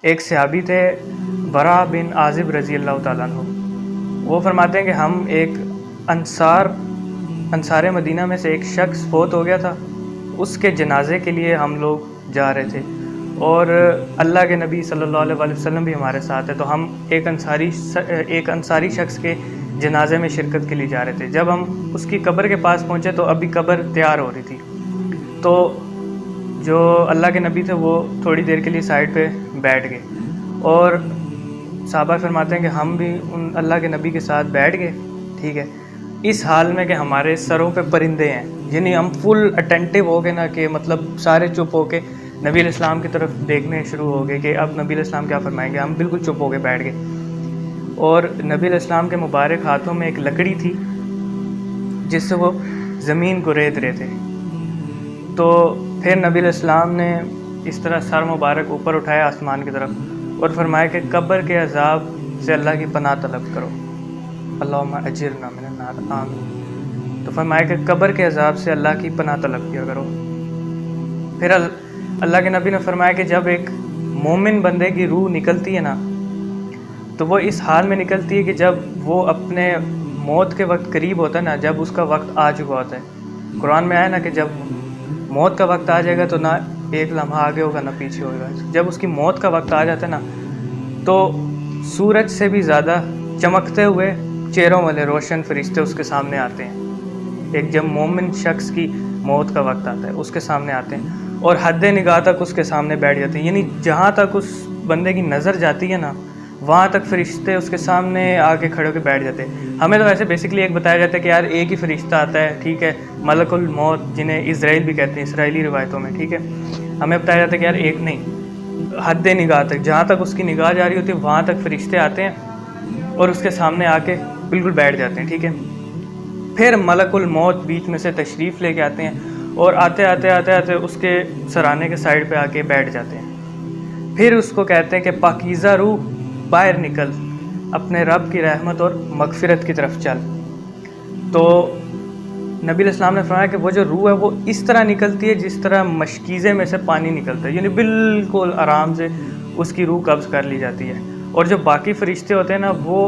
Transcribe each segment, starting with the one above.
ایک صحابی تھے برا بن عازب رضی اللہ تعالیٰ عنہ، وہ فرماتے ہیں کہ ہم ایک انصار مدینہ میں سے ایک شخص فوت ہو گیا تھا، اس کے جنازے کے لیے ہم لوگ جا رہے تھے اور اللہ کے نبی صلی اللہ علیہ وآلہ وسلم بھی ہمارے ساتھ ہے، تو ہم ایک انصاری شخص کے جنازے میں شرکت کے لیے جا رہے تھے۔ جب ہم اس کی قبر کے پاس پہنچے تو ابھی قبر تیار ہو رہی تھی، تو جو اللہ کے نبی تھے وہ تھوڑی دیر کے لیے سائڈ پہ بیٹھ گئے اور صحابہ فرماتے ہیں کہ ہم بھی ان اللہ کے نبی کے ساتھ بیٹھ گئے، ٹھیک ہے، اس حال میں کہ ہمارے سروں پہ پرندے ہیں، یعنی ہم فل اٹینٹیو ہو گئے نا، کہ مطلب سارے چپ ہو کے نبی علیہ السلام کی طرف دیکھنے شروع ہو گئے کہ اب نبی علیہ السلام کیا فرمائیں گے۔ ہم بالکل چپ ہو کے بیٹھ گئے اور نبی علیہ السلام کے مبارک ہاتھوں میں ایک لکڑی تھی جس سے وہ زمین کو ریت رہے تھے۔ تو پھر نبی علیہ السلام نے اس طرح سر مبارک اوپر اٹھایا آسمان کی طرف اور فرمایا کہ قبر کے عذاب سے اللہ کی پناہ طلب کرو، اللہم اجرنا من النار، آمین۔ تو فرمایا کہ قبر کے عذاب سے اللہ کی پناہ طلب کیا کرو۔ پھر اللہ کے نبی نے فرمایا کہ جب ایک مومن بندے کی روح نکلتی ہے نا، تو وہ اس حال میں نکلتی ہے کہ جب وہ اپنے موت کے وقت قریب ہوتا ہے نا، جب اس کا وقت آ چکا ہوتا ہے۔ قرآن میں آیا نا کہ جب موت کا وقت آ جائے گا تو نہ ایک لمحہ آگے ہوگا نہ پیچھے ہوگا۔ جب اس کی موت کا وقت آ جاتا ہے نا، تو سورج سے بھی زیادہ چمکتے ہوئے چہروں والے روشن فرشتے اس کے سامنے آتے ہیں۔ ایک جب مومن شخص کی موت کا وقت آتا ہے اس کے سامنے آتے ہیں اور حد نگاہ تک اس کے سامنے بیٹھ جاتے ہیں، یعنی جہاں تک اس بندے کی نظر جاتی ہے نا وہاں تک فرشتے اس کے سامنے آ کے کھڑے ہو کے بیٹھ جاتے ہیں۔ ہمیں تو ویسے بیسکلی ایک بتایا جاتا ہے کہ یار ایک ہی فرشتہ آتا ہے، ٹھیک ہے، ملک الموت، جنہیں اسرائیل بھی کہتے ہیں اسرائیلی روایتوں میں، ٹھیک ہے، ہمیں بتایا جاتا ہے کہ یار ایک نہیں، حد نگاہ تک جہاں تک اس کی نگاہ جا رہی ہوتی ہے وہاں تک فرشتے آتے ہیں اور اس کے سامنے آ کے بالکل بیٹھ جاتے ہیں، ٹھیک ہے۔ پھر ملک الموت بیچ میں سے تشریف لے کے آتے ہیں اور آتے آتے اس کے سرانے کے سائڈ پہ آ کے بیٹھ جاتے ہیں۔ پھر اس کو کہتے ہیں کہ پاکیزہ روح باہر نکل، اپنے رب کی رحمت اور مغفرت کی طرف چل۔ تو نبی علیہ السلام نے فرمایا کہ وہ جو روح ہے وہ اس طرح نکلتی ہے جس طرح مشکیزے میں سے پانی نکلتا ہے، یعنی بالکل آرام سے اس کی روح قبض کر لی جاتی ہے۔ اور جو باقی فرشتے ہوتے ہیں نا وہ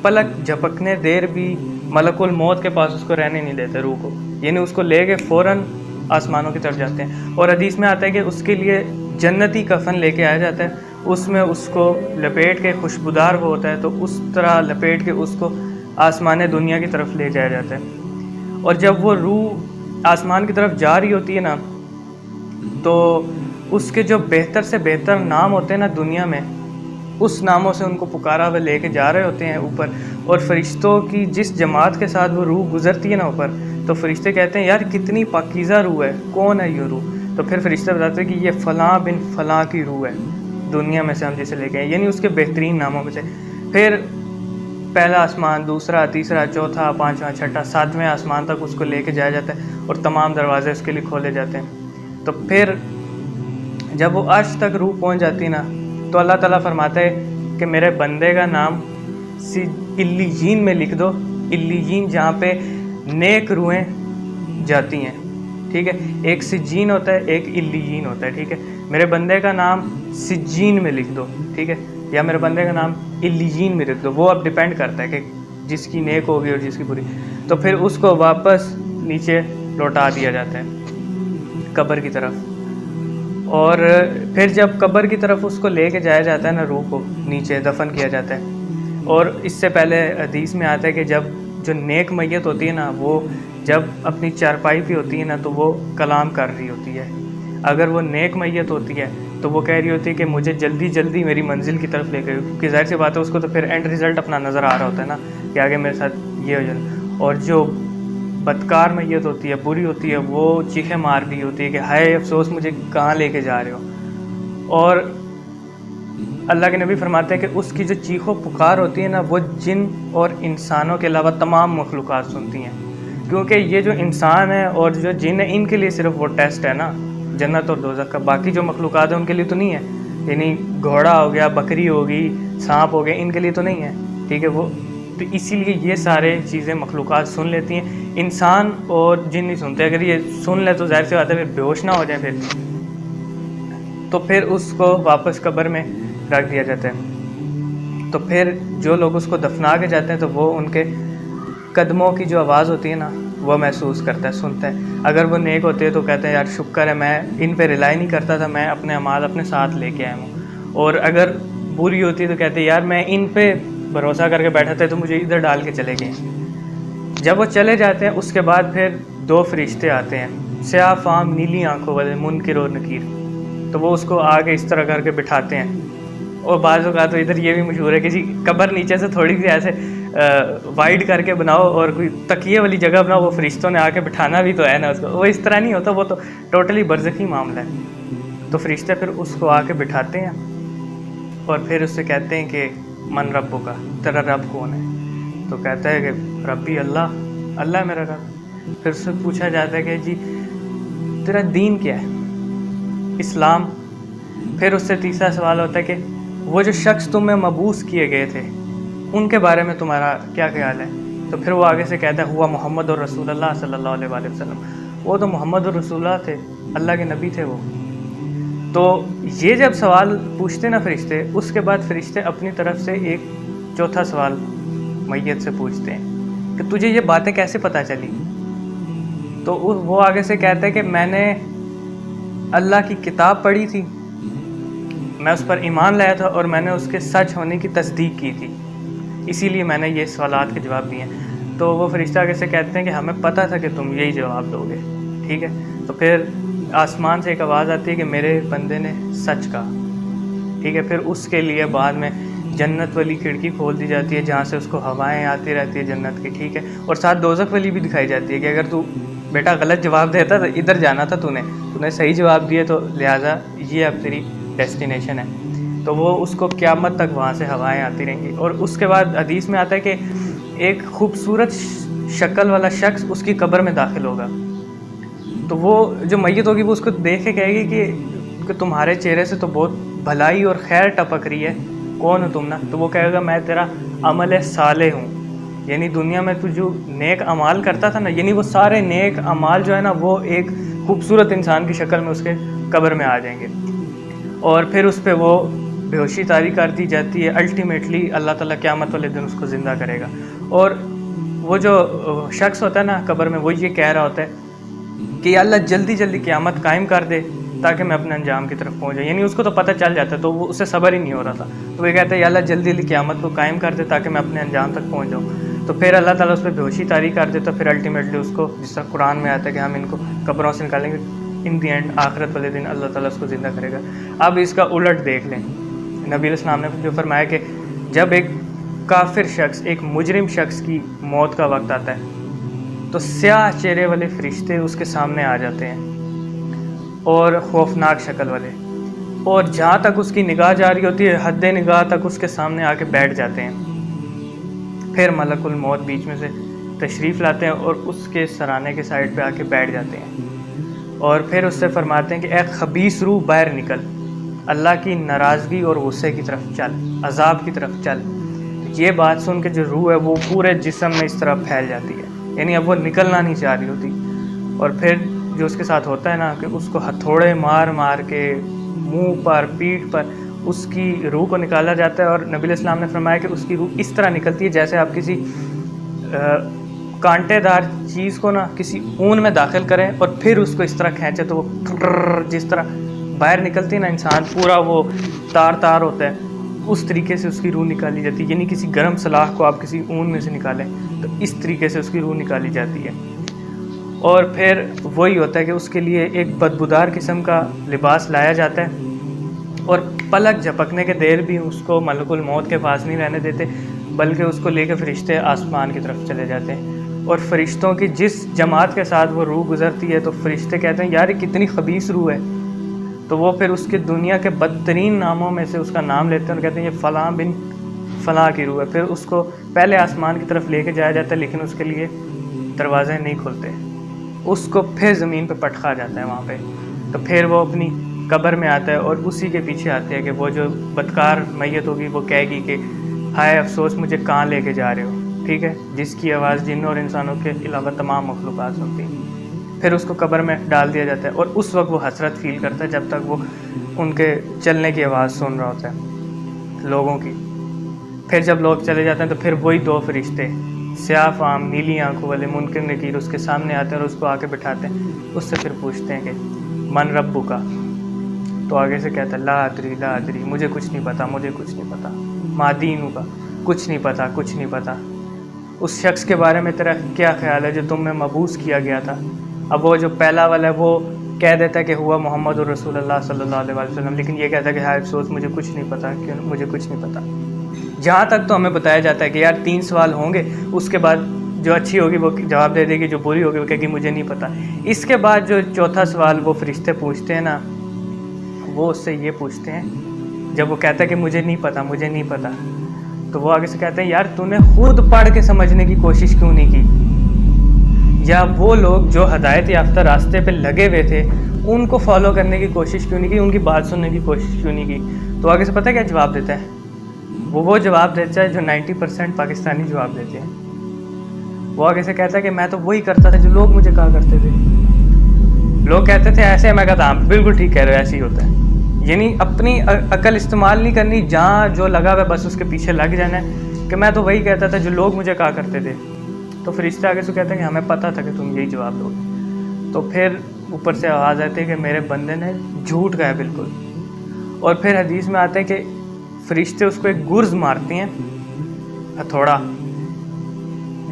پلک جھپکنے دیر بھی ملک الموت کے پاس اس کو رہنے نہیں دیتے روح کو، یعنی اس کو لے کے فوراً آسمانوں کی طرف جاتے ہیں۔ اور حدیث میں آتا ہے کہ اس کے لیے جنتی کفن لے کے آیا جاتا ہے، اس میں اس کو لپیٹ کے، خوشبودار وہ ہوتا ہے تو اس طرح لپیٹ کے اس کو آسمان دنیا کی طرف لے جایا جاتا ہے۔ اور جب وہ روح آسمان کی طرف جا رہی ہوتی ہے نا تو اس کے جو بہتر سے بہتر نام ہوتے ہیں نا دنیا میں، اس ناموں سے ان کو پکارا ہوا لے کے جا رہے ہوتے ہیں اوپر۔ اور فرشتوں کی جس جماعت کے ساتھ وہ روح گزرتی ہے نا اوپر، تو فرشتے کہتے ہیں یار کتنی پاکیزہ روح ہے، کون ہے یہ روح؟ تو پھر فرشتے بتاتے ہیں کہ یہ فلاں بن فلاں کی روح ہے، دنیا میں سے ہم جسے لے کے ہیں، یعنی اس کے بہترین ناموں میں سے۔ پھر پہلا آسمان، دوسرا، تیسرا، چوتھا، پانچواں، چھٹا، ساتویں آسمان تک اس کو لے کے جایا جاتا ہے اور تمام دروازے اس کے لیے کھولے جاتے ہیں۔ تو پھر جب وہ عرش تک روح پہنچ جاتی ہے نا تو اللہ تعالیٰ فرماتا ہے کہ میرے بندے کا نام علیین میں لکھ دو، علیین جہاں پہ نیک روحیں جاتی ہیں، ٹھیک ہے، ایک سجین ہوتا ہے ایک علیین ہوتا ہے، ٹھیک ہے، میرے بندے کا نام سجین میں لکھ دو، ٹھیک ہے، یا میرے بندے کا نام علیین میں لکھ دو، وہ اب ڈیپینڈ کرتا ہے کہ جس کی نیک ہوگی اور جس کی بری۔ تو پھر اس کو واپس نیچے لوٹا دیا جاتا ہے قبر کی طرف۔ اور پھر جب قبر کی طرف اس کو لے کے جایا جاتا ہے نا روح کو، نیچے دفن کیا جاتا ہے۔ اور اس سے پہلے حدیث میں آتا ہے کہ جب جو نیک میت ہوتی ہے نا وہ جب اپنی چارپائی پہ ہوتی ہے نا تو وہ کلام کر رہی ہوتی ہے۔ اگر وہ نیک میت ہوتی ہے تو وہ کہہ رہی ہوتی ہے کہ مجھے جلدی جلدی میری منزل کی طرف لے گئے، کیونکہ ظاہر سی بات ہے اس کو تو پھر اینڈ رزلٹ اپنا نظر آ رہا ہوتا ہے نا کہ آگے میرے ساتھ یہ ہو جائے۔ اور جو بدکار میت ہوتی ہے، بری ہوتی ہے، وہ چیخیں مار رہی ہوتی ہے کہ ہائے افسوس مجھے کہاں لے کے جا رہے ہو۔ اور اللہ کے نبی فرماتے ہیں کہ اس کی جو چیخ و پکار ہوتی ہے نا وہ جن اور انسانوں کے علاوہ تمام مخلوقات سنتی ہیں، کیونکہ یہ جو انسان ہے اور جو جن ہے ان کے لیے صرف وہ ٹیسٹ ہے نا جنت اور دوزخ کا، باقی جو مخلوقات ہیں ان کے لیے تو نہیں ہے، یعنی گھوڑا ہو گیا، بکری ہوگی، سانپ ہو گیا، ان کے لیے تو نہیں ہے، ٹھیک ہے۔ وہ تو اسی لیے یہ سارے چیزیں مخلوقات سن لیتی ہیں، انسان اور جن نہیں سنتے۔ اگر یہ سن لے تو ظاہر سی بات ہے پھر بے ہوش نہ ہو جائیں پھر۔ تو پھر اس کو واپس قبر میں رکھ دیا جاتا ہے. تو پھر جو لوگ اس کو دفنا کے جاتے ہیں تو وہ ان کے قدموں کی جو آواز ہوتی ہے نا وہ محسوس کرتا ہے, سنتا ہے. اگر وہ نیک ہوتے ہیں تو کہتے ہیں یار شکر ہے, میں ان پہ ریلائی نہیں کرتا تھا, میں اپنے اعمال اپنے ساتھ لے کے آیا ہوں. اور اگر بری ہوتی ہے تو کہتے ہیں یار میں ان پہ بھروسہ کر کے بیٹھا تھا تو مجھے ادھر ڈال کے چلے گئے. جب وہ چلے جاتے ہیں اس کے بعد پھر 2 فرشتے آتے ہیں, سیاہ فام نیلی آنکھوں والے, منکر اور نکیر. تو وہ اس کو آگے اس طرح کر کے بٹھاتے ہیں. اور بعض اوقات تو ادھر یہ بھی مشہور ہے کہ جی قبر نیچے سے تھوڑی سی ایسے وائڈ کر کے بناؤ اور کوئی تکیے والی جگہ بناؤ, وہ فرشتوں نے آ کے بٹھانا بھی تو ہے نا اس کو. وہ اس طرح نہیں ہوتا, وہ تو ٹوٹلی برزخی معاملہ ہے. تو فرشتے پھر اس کو آ کے بٹھاتے ہیں اور پھر اس سے کہتے ہیں کہ من ربو کا, تیرا رب کون ہے؟ تو کہتا ہے کہ ربی اللہ, اللہ ہے میرا رب. پھر اس سے پوچھا جاتا ہے کہ جی تیرا دین کیا ہے؟ اسلام. پھر اس سے تیسرا سوال ہوتا ہے کہ وہ جو شخص تمہیں مبعوث کیے گئے تھے ان کے بارے میں تمہارا کیا خیال ہے؟ تو پھر وہ آگے سے کہتا ہے ہوا محمد اور رسول اللہ صلی اللہ علیہ وآلہ وسلم. وہ تو محمد اور رسول اللہ تھے, اللہ کے نبی تھے وہ. تو یہ جب سوال پوچھتے نا فرشتے, اس کے بعد فرشتے اپنی طرف سے ایک چوتھا سوال میت سے پوچھتے ہیں کہ تجھے یہ باتیں کیسے پتہ چلی؟ تو وہ آگے سے کہتا ہے کہ میں نے اللہ کی کتاب پڑھی تھی, میں اس پر ایمان لایا تھا اور میں نے اس کے سچ ہونے کی تصدیق کی تھی, اسی لیے میں نے یہ سوالات کے جواب دیے ہیں. تو وہ فرشتہ آگے سے کہتے ہیں کہ ہمیں پتہ تھا کہ تم یہی جواب دو گے, ٹھیک ہے. تو پھر آسمان سے ایک آواز آتی ہے کہ میرے بندے نے سچ کہا, ٹھیک ہے. پھر اس کے لیے بعد میں جنت والی کھڑکی کھول دی جاتی ہے جہاں سے اس کو ہوائیں آتی رہتی ہے جنت کی, ٹھیک ہے. اور ساتھ دوزخ والی بھی دکھائی جاتی ہے کہ اگر تو بیٹا غلط جواب دیتا تو ادھر جانا تھا, تو نے صحیح جواب دیے تو لہٰذا یہ اب تیری ڈیسٹینیشن ہے. تو وہ اس کو قیامت تک وہاں سے ہوائیں آتی رہیں گی. اور اس کے بعد حدیث میں آتا ہے کہ ایک خوبصورت شکل والا شخص اس کی قبر میں داخل ہوگا. تو وہ جو میت ہوگی وہ اس کو دیکھ کے کہے گی کہ تمہارے چہرے سے تو بہت بھلائی اور خیر ٹپک رہی ہے, کون ہو تم نا؟ تو وہ کہے گا میں تیرا عمل صالح ہوں, یعنی دنیا میں تو جو نیک اعمال کرتا تھا نا, یعنی وہ سارے نیک اعمال جو ہے نا وہ ایک خوبصورت انسان کی شکل میں اس کے قبر میں آ جائیں گے. اور پھر اس پہ وہ بے ہوشی طاری کر دی جاتی ہے. الٹیمیٹلی اللہ تعالیٰ قیامت والے دن اس کو زندہ کرے گا. اور وہ جو شخص ہوتا ہے نا قبر میں, وہ یہ کہہ رہا ہوتا ہے کہ یا اللہ جلدی جلدی قیامت قائم کر دے تاکہ میں اپنے انجام کی طرف پہنچ جاؤں. یعنی اس کو تو پتہ چل جاتا ہے, تو وہ اسے صبر ہی نہیں ہو رہا تھا. تو وہ کہتا ہے یا اللہ جلدی جلدی قیامت کو قائم کر دے تاکہ میں اپنے انجام تک پہنچ جاؤں. تو پھر اللہ تعالیٰ اس پہ بے ہوشی طاری کر دے. تو پھر الٹیمیٹلی اس کو, جس طرح قرآن میں آتا ہے کہ ہم ان کو قبروں سے نکالیں گے, ان دی اینڈ آخرت والے دن اللہ تعالیٰ اس کو زندہ کرے گا. اب اس کا الٹ دیکھ لیں, نبی علیہ السلام نے جو فرمایا کہ جب ایک کافر شخص, ایک مجرم شخص کی موت کا وقت آتا ہے تو سیاہ چہرے والے فرشتے اس کے سامنے آ جاتے ہیں اور خوفناک شکل والے, اور جہاں تک اس کی نگاہ جا رہی ہوتی ہے حد نگاہ تک اس کے سامنے آ کے بیٹھ جاتے ہیں. پھر ملک الموت بیچ میں سے تشریف لاتے ہیں اور اس کے سرانے کے سائڈ پہ آ کے بیٹھ جاتے ہیں, اور پھر اس سے فرماتے ہیں کہ اے خبیث روح باہر نکل, اللہ کی ناراضگی اور غصے کی طرف چل, عذاب کی طرف چل. یہ بات سن کے جو روح ہے وہ پورے جسم میں اس طرح پھیل جاتی ہے, یعنی اب وہ نکلنا نہیں چاہ رہی ہوتی. اور پھر جو اس کے ساتھ ہوتا ہے نا کہ اس کو ہتھوڑے مار مار کے منہ پر, پیٹھ پر اس کی روح کو نکالا جاتا ہے. اور نبی علیہ السلام نے فرمایا کہ اس کی روح اس طرح نکلتی ہے جیسے آپ کسی کانٹے دار چیز کو نا کسی اون میں داخل کریں اور پھر اس کو اس طرح کھینچے تو وہ جس طرح باہر نکلتی ہے نا انسان, پورا وہ تار تار ہوتا ہے, اس طریقے سے اس کی روح نکالی جاتی ہے. یعنی کسی گرم سلاخ کو آپ کسی اون میں سے نکالیں تو اس طریقے سے اس کی روح نکالی جاتی ہے. اور پھر وہی ہوتا ہے کہ اس کے لیے ایک بدبودار قسم کا لباس لایا جاتا ہے, اور پلک جھپکنے کے دیر بھی اس کو ملک الموت کے پاس نہیں رہنے دیتے, بلکہ اس کو لے کے فرشتے آسمان کی طرف چلے جاتے ہیں. اور فرشتوں کی جس جماعت کے ساتھ وہ روح گزرتی ہے تو فرشتے کہتے ہیں یار یہ کتنی خبیث روح ہے. تو وہ پھر اس کے دنیا کے بدترین ناموں میں سے اس کا نام لیتے ہیں اور کہتے ہیں یہ فلاں بن فلاں کی روح ہے. پھر اس کو پہلے آسمان کی طرف لے کے جایا جاتا ہے, لیکن اس کے لیے دروازے نہیں کھلتے, اس کو پھر زمین پہ پٹخا جاتا ہے وہاں پہ. تو پھر وہ اپنی قبر میں آتا ہے اور اسی کے پیچھے آتے ہیں کہ وہ جو بدکار میت ہوگی وہ کہے گی کہ ہائے افسوس مجھے کہاں لے کے جا رہے ہو, ٹھیک ہے, جس کی آواز جنوں اور انسانوں کے علاوہ تمام مخلوقات سنتی ہیں. پھر اس کو قبر میں ڈال دیا جاتا ہے، اور اس وقت وہ حسرت فیل کرتا ہے جب تک وہ ان کے چلنے کی آواز سن رہا ہوتا ہے لوگوں کی۔ پھر جب لوگ چلے جاتے ہیں تو پھر وہی دو فرشتے سیاہ فام نیلی آنکھوں والے منکر نکیر اس کے سامنے آتے ہیں اور اس کو آ کے بٹھاتے ہیں، اس سے پھر پوچھتے ہیں کہ من ربک کا، تو آگے سے کہتا ہے لا ادری لا ادری، مجھے کچھ نہیں پتا، مجھے کچھ نہیں پتا، ما دینک کا، کچھ نہیں پتا، کچھ نہیں پتا۔ اس شخص کے بارے میں تیرا کیا خیال ہے جو تم میں مبعوث کیا گیا تھا؟ اب وہ جو پہلا والا ہے وہ کہہ دیتا ہے کہ ہوا محمد الرسول اللہ صلی اللہ علیہ وسلم، لیکن یہ کہتا ہے کہ ہائے افسوس مجھے کچھ نہیں پتا، کیوں مجھے کچھ نہیں پتا۔ جہاں تک تو ہمیں بتایا جاتا ہے کہ یار 3 سوال ہوں گے، اس کے بعد جو اچھی ہوگی وہ جواب دے دے گی، جو بری ہوگی وہ کہے گی مجھے نہیں پتا۔ اس کے بعد جو چوتھا سوال وہ فرشتے پوچھتے ہیں نا، وہ اس سے یہ پوچھتے ہیں، جب وہ کہتا ہے کہ مجھے نہیں پتا، مجھے نہیں پتا، تو وہ آگے سے کہتے ہیں یار تو نے خود پڑھ کے سمجھنے کی کوشش کیوں نہیں کی؟ یا وہ لوگ جو ہدایت یافتہ راستے پہ لگے ہوئے تھے ان کو فالو کرنے کی کوشش کیوں نہیں کی، ان کی بات سننے کی کوشش کیوں نہیں کی؟ تو آگے سے پتہ کیا جواب دیتا ہے؟ وہ جواب دیتا ہے جو 90% پاکستانی جواب دیتے ہیں۔ وہ آگے سے کہتا ہے کہ میں تو وہی کرتا تھا جو لوگ مجھے کہا کرتے تھے، لوگ کہتے تھے ایسے، میں کہتا ہاں بالکل ٹھیک کہہ رہے ہو، ایسے ہی ہوتا ہے۔ یعنی اپنی عقل استعمال نہیں کرنی، جہاں جو لگا ہوا بس اس کے پیچھے لگ جانا ہے کہ میں تو وہی کہتا تھا جو لوگ مجھے کہا کرتے تھے۔ تو فرشتے آگے سے کہتے ہیں کہ ہمیں پتہ تھا کہ تم یہی جواب دو گے۔ تو پھر اوپر سے آواز آتی ہے کہ میرے بندے نے جھوٹ کہا بالکل۔ اور پھر حدیث میں آتے ہیں کہ فرشتے اس کو ایک گرز مارتے ہیں، ہتھوڑا،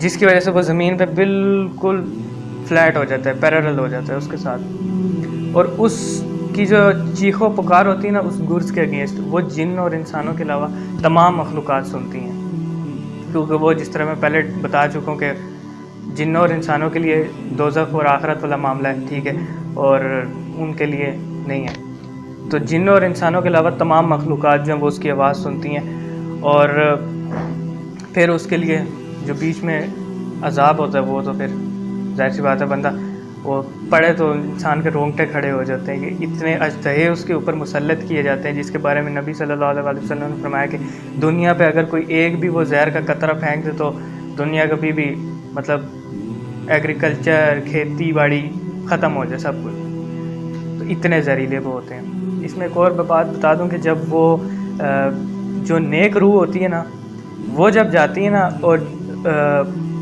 جس کی وجہ سے وہ زمین پہ بالکل فلیٹ ہو جاتا ہے، پیرلل ہو جاتا ہے اس کے ساتھ، اور اس کی جو چیخ و پکار ہوتی ہے نا اس گرز کے اگینسٹ، وہ جن اور انسانوں کے علاوہ تمام مخلوقات سنتی ہیں، کیونکہ وہ جس طرح میں پہلے بتا چکا ہوں کہ جنوں اور انسانوں کے لیے دوزخ اور آخرت والا معاملہ ہے، ٹھیک ہے، اور ان کے لیے نہیں ہے۔ تو جنوں اور انسانوں کے علاوہ تمام مخلوقات جو ہیں وہ اس کی آواز سنتی ہیں، اور پھر اس کے لیے جو بیچ میں عذاب ہوتا ہے وہ تو پھر ظاہر سی بات ہے، بندہ وہ پڑھے تو انسان کے رونگٹے کھڑے ہو جاتے ہیں کہ اتنے اجدہے اس کے اوپر مسلط کیے جاتے ہیں، جس کے بارے میں نبی صلی اللہ علیہ وسلم نے فرمایا کہ دنیا پہ اگر کوئی ایک بھی وہ زہر کا قطرہ پھینک دے تو دنیا کبھی بھی مطلب ایگریکلچر، کھیتی باڑی ختم ہو جائے سب کچھ، تو اتنے زہریلے وہ ہوتے ہیں۔ اس میں ایک اور بات بتا دوں کہ جب وہ جو نیک روح ہوتی ہے نا، وہ جب جاتی ہے نا اور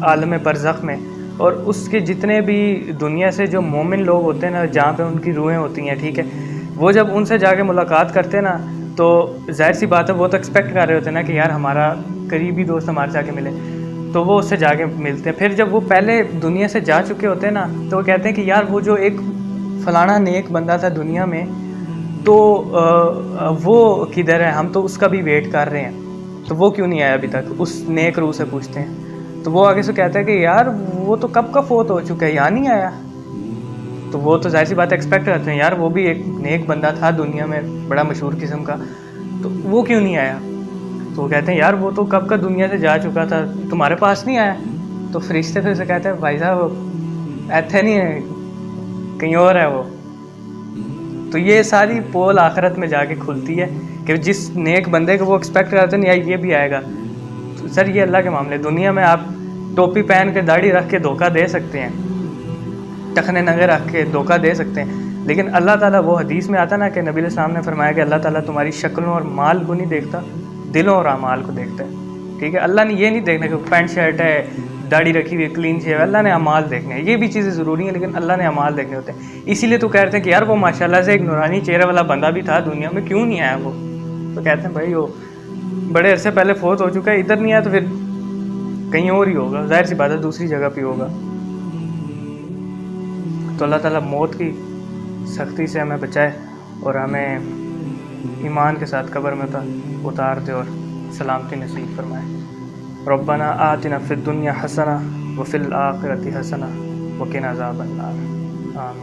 عالم برزخ میں، اور اس کے جتنے بھی دنیا سے جو مومن لوگ ہوتے ہیں نا، جہاں پہ ان کی روحیں ہوتی ہیں، ٹھیک ہے، وہ جب ان سے جا کے ملاقات کرتے ہیں نا، تو ظاہر سی بات ہے وہ تو ایکسپیکٹ کر رہے ہوتے ہیں نا کہ یار ہمارا قریبی دوست ہمارے جا کے ملے، تو وہ اس سے جا کے ملتے ہیں۔ پھر جب وہ پہلے دنیا سے جا چکے ہوتے ہیں نا، تو وہ کہتے ہیں کہ یار وہ جو ایک فلانا نیک بندہ تھا دنیا میں، تو وہ کدھر ہے؟ ہم تو اس کا بھی ویٹ کر رہے ہیں، تو وہ کیوں نہیں آیا ابھی تک؟ اس نیک روح سے پوچھتے ہیں، تو وہ آگے سے کہتا ہے کہ یار وہ تو کب کا فوت ہو چکا ہے، یہاں نہیں آیا۔ تو وہ تو ظاہر سی بات ایکسپیکٹ کرتے ہیں، یار وہ بھی ایک نیک بندہ تھا دنیا میں، بڑا مشہور قسم کا، تو وہ کیوں نہیں آیا؟ تو وہ کہتے ہیں یار وہ تو کب کا دنیا سے جا چکا تھا، تمہارے پاس نہیں آیا؟ تو فرشتے پھر سے کہتے ہیں بھائی صاحب وہ ایتھے نہیں ہے، کہیں اور ہے وہ۔ تو یہ ساری پول آخرت میں جا کے کھلتی ہے کہ جس نیک بندے کو وہ ایکسپیکٹ کرتے ہیں یار یہ بھی آئے گا۔ تو سر یہ اللہ کے معاملے، دنیا میں آپ ٹوپی پہن کے داڑھی رکھ کے دھوکہ دے سکتے ہیں، ٹخنے ننگے رکھ کے دھوکہ دے سکتے ہیں، لیکن اللہ تعالیٰ، وہ حدیث میں آتا نا کہ نبی علیہ السلام نے فرمایا کہ اللہ تعالیٰ تمہاری شکلوں اور مال کو نہیں دیکھتا، دلوں اور اعمال کو دیکھتا ہے، ٹھیک ہے۔ اللہ نے یہ نہیں دیکھنا کہ پینٹ شرٹ ہے، داڑھی رکھی ہوئی، کلین شیو ہے، اللہ نے اعمال دیکھنے ہیں۔ یہ بھی چیزیں ضروری ہیں لیکن اللہ نے اعمال دیکھنے ہوتے ہیں۔ اسی لیے تو کہتے ہیں کہ یار وہ ماشاءاللہ سے ایک نورانی چہرے والا بندہ بھی تھا دنیا میں، کیوں نہیں آیا وہ؟ تو کہتے ہیں بھائی وہ بڑے عرصے پہلے فوت ہو چکا ہے، ادھر نہیں آیا تو پھر کہیں اور ہی ہوگا، ظاہر سی بات ہے دوسری جگہ پہ ہوگا۔ تو اللہ تعالیٰ موت کی سختی سے ہمیں بچائے اور ہمیں ایمان کے ساتھ قبر میں اتار دے اور سلامتی نصیب فرمائے۔ ربنا آتنا فی الدنیا حسنہ وفی الآخرۃ حسنہ وقنا عذاب النار، آمین۔